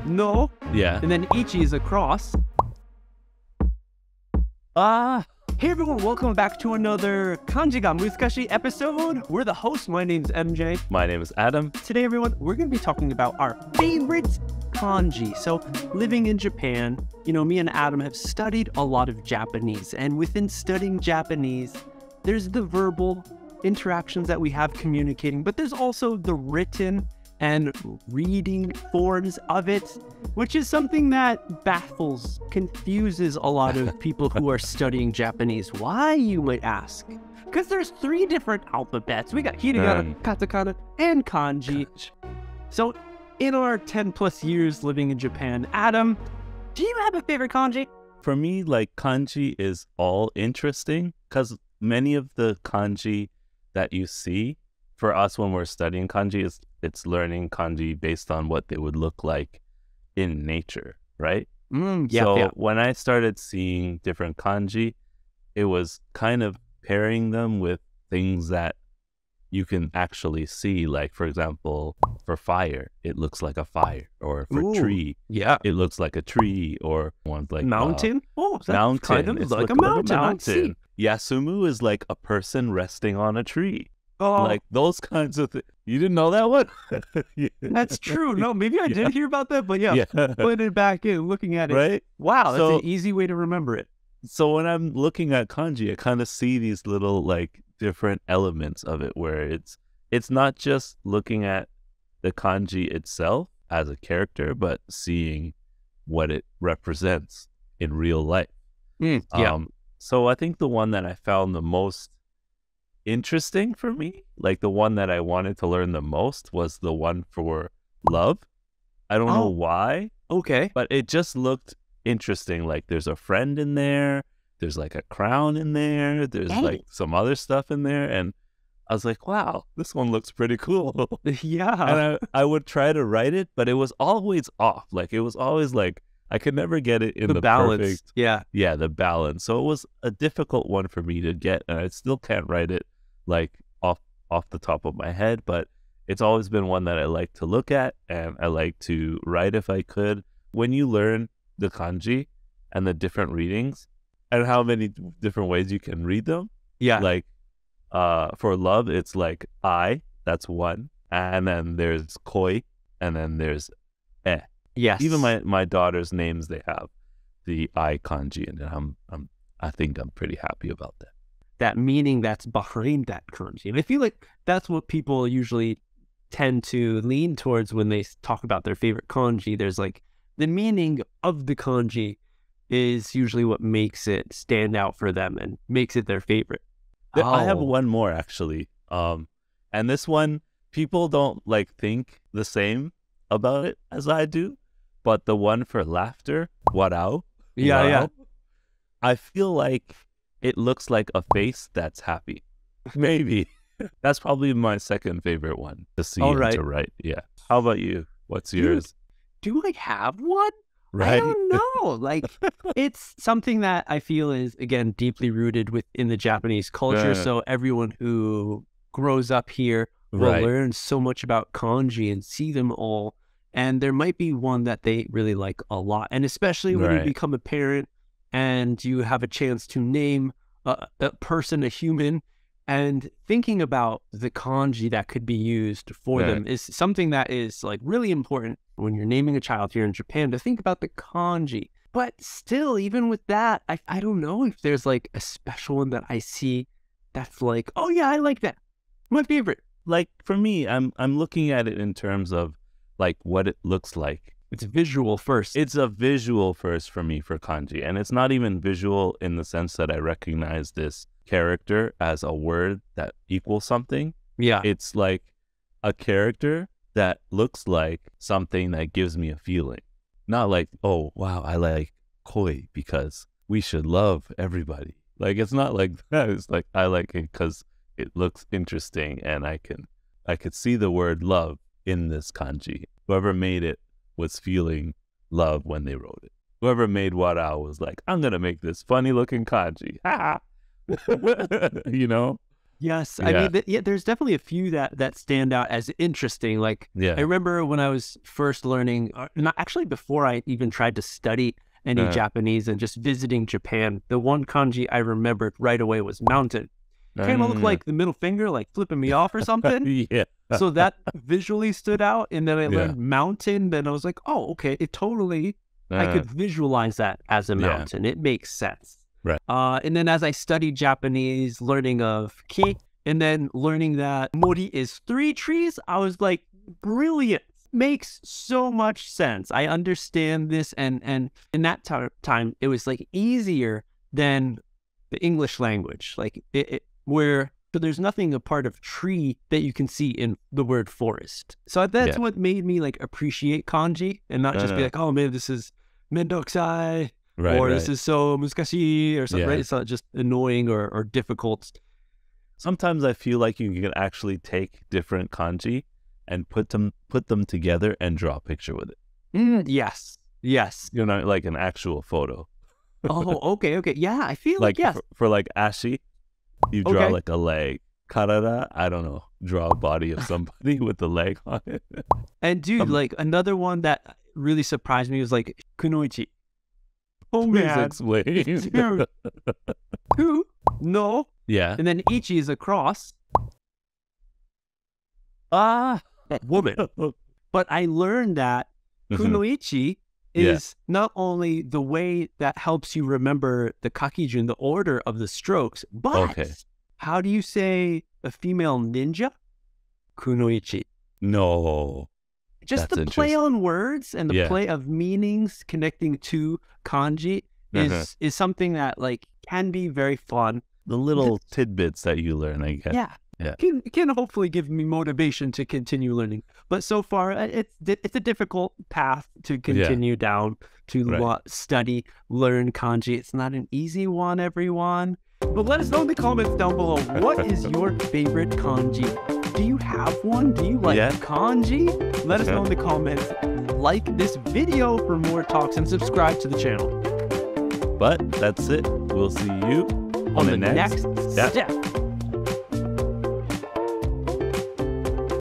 no. Yeah. And then ichi is a cross. Hey everyone, welcome back to another Kanji ga Musukashi episode. We're the hosts. My name's MJ. My name is Adam. Today, everyone, we're going to be talking about our favorite kanji. So, living in Japan, me and Adam have studied a lot of Japanese. And within studying Japanese, there's the verbal interactions that we have communicating, but there's also the written and reading forms of it, which is something that baffles, confuses a lot of people who are studying Japanese. Why, you might ask? Because there's 3 different alphabets. We got hiragana, katakana, and kanji. So in our 10 plus years living in Japan, Adam, do you have a favorite kanji? For me, kanji is all interesting because many of the kanji that you see, for us when we're studying kanji, it's learning kanji based on what they would look like in nature, right? So when I started seeing different kanji, it was kind of pairing them with things that you can actually see. Like, for example, for fire, it looks like a fire. Or for tree, it looks like a tree. Or one's like mountain. Mountain. Kind of like a mountain. I see. Yasumu is like a person resting on a tree. Oh, like those kinds of things. You didn't know that one? That's true. No, maybe I did hear about that, but putting it back in, looking at it. Right? Wow, that's an easy way to remember it. So when I'm looking at kanji, I kind of see these little different elements of it where it's not just looking at the kanji itself as a character, but seeing what it represents in real life. So I think the one that I found the most interesting for me, the one that I wanted to learn the most, was the one for love. I don't know why. Okay. But it just looked interesting. There's a friend in there. There's a crown in there. There's some other stuff in there. And I was like, wow, this one looks pretty cool. Yeah. And I would try to write it, but it was always off. It was always I could never get it in the balance. Perfect. Yeah, the balance. So it was a difficult one for me to get. And I still can't write it off the top of my head, but it's always been one that I like to look at and I like to write if I could. When you learn the kanji and the different readings and how many different ways you can read them, for love, it's I, that's one, and then there's koi, and then there's e. Yes. Even my daughter's names, they have the I kanji, and I think I'm pretty happy about that. That meaning that's behind that kanji. And I feel like that's what people usually tend to lean towards when they talk about their favorite kanji. There's the meaning of the kanji is usually what makes it stand out for them and makes it their favorite. I have one more actually. And this one, people don't think the same about it as I do, but the one for laughter, warao. Yeah. I feel like it looks like a face that's happy. Maybe. That's probably my second favorite one to see and to write. Yeah. How about you? What's yours? Do I have one? Right. I don't know. It's something that I feel is, again, deeply rooted within the Japanese culture. So everyone who grows up here will learn so much about kanji and see them all. And there might be one that they really like a lot. And especially when you become a parent and you have a chance to name a person, a human, and thinking about the kanji that could be used for them is something that is really important when you're naming a child here in Japan, to think about the kanji. But still, even with that, I don't know if there's a special one that I see that's oh yeah, I like that. My favorite. For me, I'm looking at it in terms of what it looks like. It's visual first. It's a visual first for me for kanji. And it's not even visual in the sense that I recognize this character as a word that equals something. Yeah. It's a character that looks like something that gives me a feeling. Not oh, wow, I like koi because we should love everybody. It's not like that. It's I like it because it looks interesting and I could see the word love in this kanji. Whoever made it was feeling love when they wrote it. Whoever made warao was I'm going to make this funny looking kanji. Ha! Yes. I mean, yeah, there's definitely a few that stand out as interesting. Like, I remember when I was first learning, not actually before I even tried to study any Japanese and just visiting Japan, the one kanji I remembered right away was mountain. Kind of looked like the middle finger, like flipping me off or something. So that visually stood out. And then I learned mountain. Then I was like, oh, okay, it totally, I could visualize that as a mountain. It makes sense. Right. And then as I studied Japanese, learning of ki, and then learning that mori is 3 trees, I was like, brilliant. Makes so much sense. I understand this. And in that time, it was like easier than the English language. Like where so there's nothing a part of tree that you can see in the word forest. So that's what made me like appreciate kanji and not just be like, oh man, this is mendokusai. Or this is so muskashi or something, right? It's not just annoying or difficult. Sometimes I feel like you can actually take different kanji and put them together and draw a picture with it. Yes. You know, like an actual photo. Oh, okay. Yeah, I feel like yes. For like ashi, you draw like a leg. Karada, I don't know, draw a body of somebody with the leg on it. And dude, like another one that really surprised me was like kunoichi. Oh man, dude. Ku, no. Yeah. And then ichi is a cross. Woman. But I learned that kunoichi is not only the way that helps you remember the kakijun, the order of the strokes, but how do you say a female ninja? Kunoichi. No. Just the play on words and the play of meanings connecting to kanji is something that like can be very fun. The little tidbits that you learn, I guess. Yeah. Can hopefully give me motivation to continue learning. But so far, it's a difficult path to continue down to study, learn kanji. It's not an easy one, everyone. But let us know in the comments down below, what is your favorite kanji? Do you have one? Do you like kanji? Let us know in the comments. Like this video for more talks and subscribe to the channel. But that's it. We'll see you on the next step.